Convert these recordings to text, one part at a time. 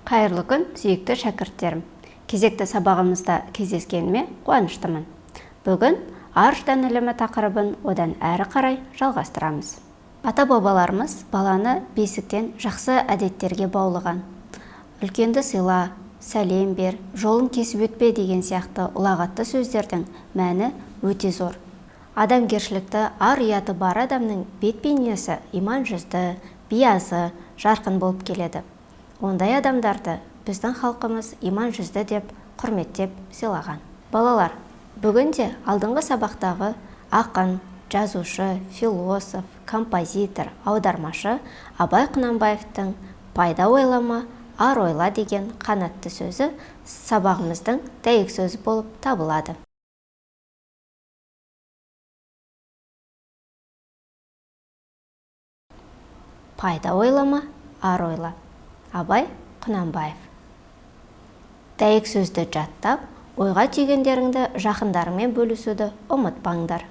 Қайырлы күн, сүйікті шәкірттерім. Кезекті сабағымызда кездескеніме қуаныштымын. Бүгін арыштан ілімі тақырыбын одан әрі қарай жалғастырамыз. Ата-бабаларымыз баланы бесіктен жақсы әдеттерге баулыған. Үлкенді сыйла, сәлем бер, жолын кесіп өтпе деген сияқты ұлағатты сөздердің мәні өте зор. Адамгершілікті, ар-ұяты бар адамның бет-бейнесі иман жүзді, биязы, жарқын болып келеді. Ондай адамдарды біздің халқымыз иман жүзді деп құрметтеп сыйлаған. Балалар, бүгінде алдыңғы сабақтағы ақын, жазушы, философ, композитор, аудармашы Абай Құнанбаевтың пайда ойлама, ар ойла деген қанатты сөзі сабағымыздың дәйек сөзі болып табылады. Пайда ойлама, ар ойла. Абай Құнанбаев. Дәйек сөзді жаттап, ойға түйгендеріңді жақындарыңмен бөлісуді ұмытпаңдар.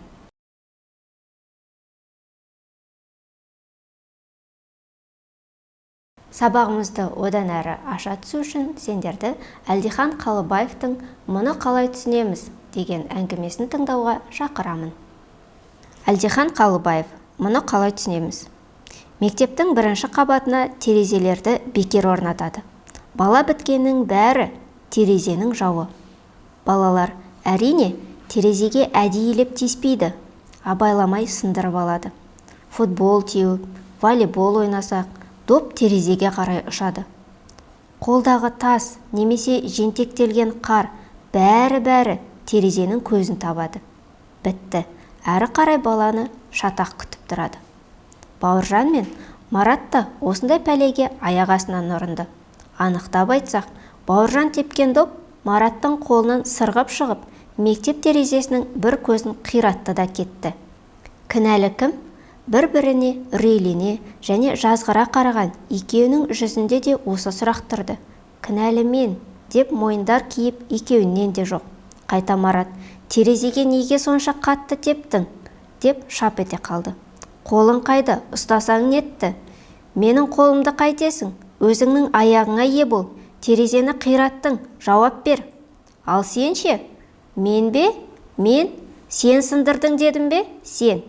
Сабағымызды одан әрі аша түсу үшін сендерді Әлдихан Қалыбаевтың «Мұны қалай түсінеміз» деген әңгімесін тыңдауға шақырамын. Әлдихан Қалыбаев, «Мұны қалай түсінеміз». Мектептің бірінші қабатына терезелерді бекер орнатады. Бала біткеннің бәрі терезенің жауы. Балалар әрине терезеге әдейілеп тиіспейді, абайламай сындырып алады. Футбол теуіп, волейбол ойнасақ, доп терезеге қарай ұшады. Қолдағы тас немесе жентектелген қар бәрі терезенің көзін табады. Бітті, әрі қарай баланы шатақ күтіп тұрады. Бауыржан мен Марат та осындай пәлеге аяқ астынан ұрынды. Анықтап айтсақ, Бауыржан тепкен доп Мараттың қолынан сырғып шығып, мектеп терезесінің бір көзін қиратты да кетті. Кінәлі кім? Бір-біріне үрейлене және жазғыра қараған екеуінің жүзінде де осы сұрақ тұрды. Кінәлі мен деп мойындар киіп екеуінен де жоқ. Қайта Марат, терезеге неге сонша қатты тептің? Деп шап ете қалды. Қолың қайда, ұстасаң нетті? Менің қолымды қайтесің? Өзіңнің аяғыңа ие бол. Терезені қираттың, жауап бер. Ал сен ше? Мен бе? Мен? Сен сындырдың дедім бе? Сен.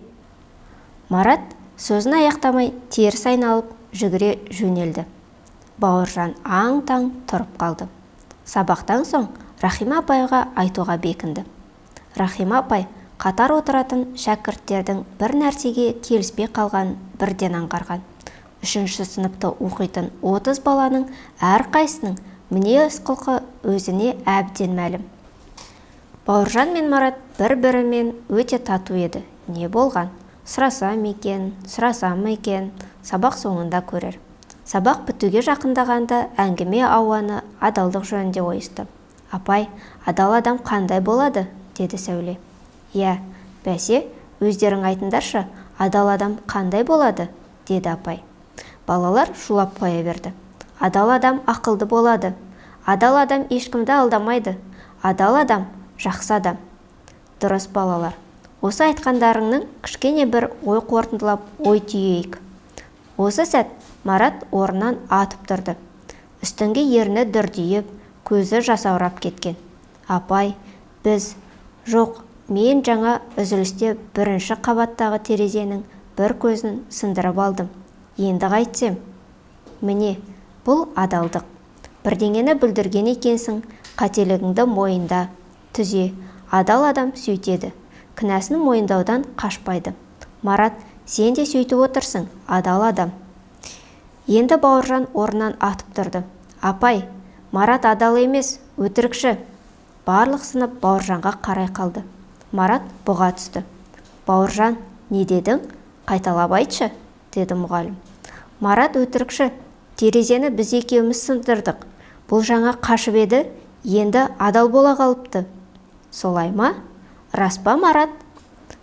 Марат сөзін аяқтамай теріс айналып жүгіре жөнелді. Бауыржан аң-таң тұрып қалды. Сабақтан соң Рахима апайға айтуға бекінді. Рахима апай қатар отыратын шәкірттердің бір нәрсеге келіспей қалған бірден аңғарған. 3-ші сыныпты оқитын 30 баланың әрқайсының мінез-құлқы өзіне әбден мәлім. Бауыржан мен Марат бір-бірімен өте тату еді. Не болған? Сұрасам екен, сабақ соңында көрер. Сабақ бітуге жақындағанда әңгіме ауаны адалдық жөнінде ойысты. Апай, адал адам қандай болады? Деді Сәуле. Я, бәсе, өздерің айтындаршы, адал адам қандай болады? Деді апай. Балалар шулап қоя берді. Адал адам ақылды болады. Адал адам ешкімді алдамайды. Адал адам жақсы адам. Дұрыс балалар. Осы айтқандарыңның кішкене бір ой қорытындылап ой түйейік. Осы сәт Марат орнынан атып тұрды. Үстіңге ерні дүрдиіп, көзі жасаурап кеткен. Апай, біз, жоқ, мен жаңа үзілісте 1-ші қабаттағы терезенің бір көзін сындырып алдым. Енді қайтсем? Міне, бұл адалдық. Бірдеңені бүлдірген екенсің, қателігіңді мойында, түзе. Адал адам сөйтеді. Кінәсін мойындаудан қашпайды. Марат, сен де сөйтіп отырсың, адал адам. Енді Бауыржан орнынан атып тұрды. Апай, Марат адал емес, өтірікші. Барлық сынып Бауыржанға қарай қалды. Марат бұға түсті. Бауыржан, не дедің? Қайталап айтшы, деді мұғалім. Марат өтірікші, терезені біз екеуміз сындырдық. Бұл жаңа қашып еді, енді адал бола қалыпты. Солай ма? Рас па, Марат?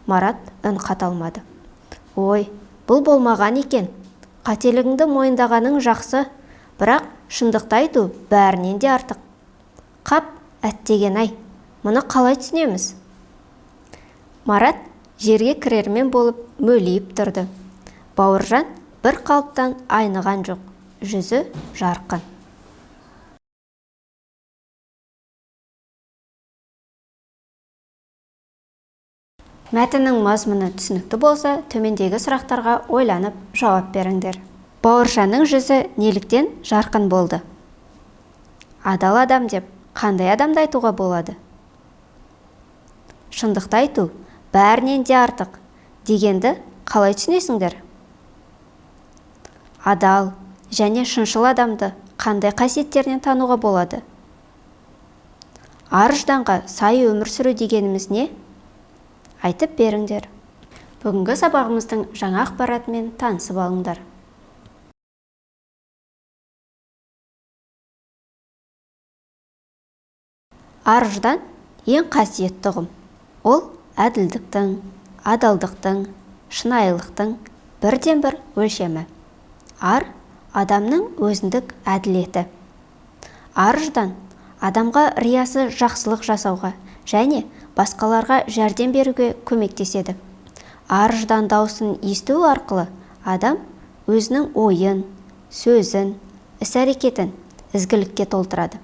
Марат үн қаталмады. Ой, бұл болмаған екен. Қателігіңді мойындағаның жақсы, бірақ шындықты айту бәрінен де артық. Қап, әттеген-ай, мұны қалай түсінеміз? Марат жерге кірермен болып мөлиіп тұрды. Бауыржан бір қалыптан айныған жоқ, жүзі жарқын. Мәтіннің мазмұны түсінікті болса, төмендегі сұрақтарға ойланып жауап беріңдер. Бауыржанның жүзі неліктен жарқын болды? Адал адам деп қандай адамды айтуға болады? Шындықты айту бәрінен де артық дегенді қалай түсінесіңдер? Адал және шыншыл адамды қандай қасиеттерінен тануға болады? Ар-жданға сай өмір сүру дегеніміз не? Айтып беріңдер. Бүгінгі сабағымыздың жаңа ақпаратымен танысып алыңдар. Ар-ждан ең қасиетті ұғым. Ол әділдіктің, адалдықтың, шынайылықтың бірден-бір өлшемі. Ар адамның өзіндік әділеті. Ар-ждан адамға риясы жақсылық жасауға және басқаларға жәрдем беруге көмектеседі. Ар-ждан дауысын есту арқылы адам өзінің ойын, сөзін, іс-әрекетін ізгілікке толтырады.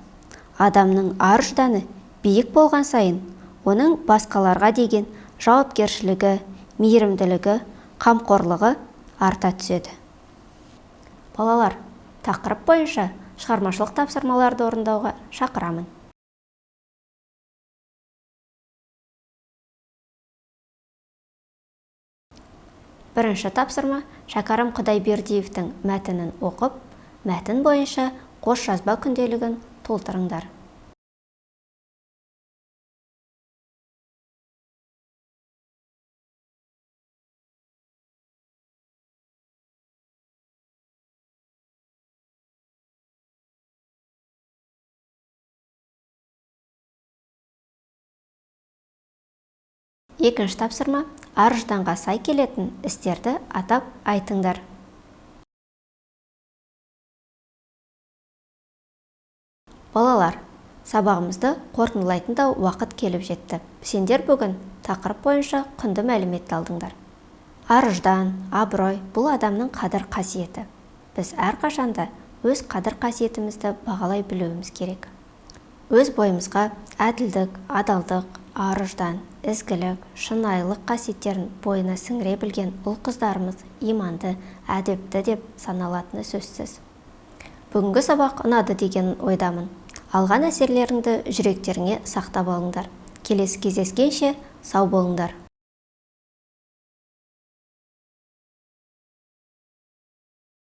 Адамның ар-жданы биік болған сайын, оның басқаларға деген жауапкершілігі, мейірімділігі, қамқорлығы арта түседі. Балалар, тақырып бойынша шығармашылық тапсырмаларды орындауға шақырамын. Бірінші тапсырма Шәкәрім Құдайбердиевтің мәтінін оқып, мәтін бойынша қос жазба күнделігін толтырыңдар. Екінші тапсырма ар-жданға сай келетін істерді атап айтыңдар. Балалар, сабағымызды қорытындылайтын да уақыт келіп жетті. Сендер бүгін тақырып бойынша құнды мәлімет алдыңдар. Ар-ждан, абырой бұл адамның қадір қасиеті. Біз әрқашанда өз қадір қасиетімізді бағалай білуіміз керек. Өз бойымызға әділдік, адалдық, ар-ждан, ізгілік, шынайылық қасиеттерін бойына сіңіре білген ұл-қыздарымыз иманды, әдепті деп саналатыны сөзсіз. Бүгінгі сабақ ұнады деген ойдамын. Алған әсерлеріңді жүректеріңе сақтап алыңдар. Келесі кездескенше сау болыңдар.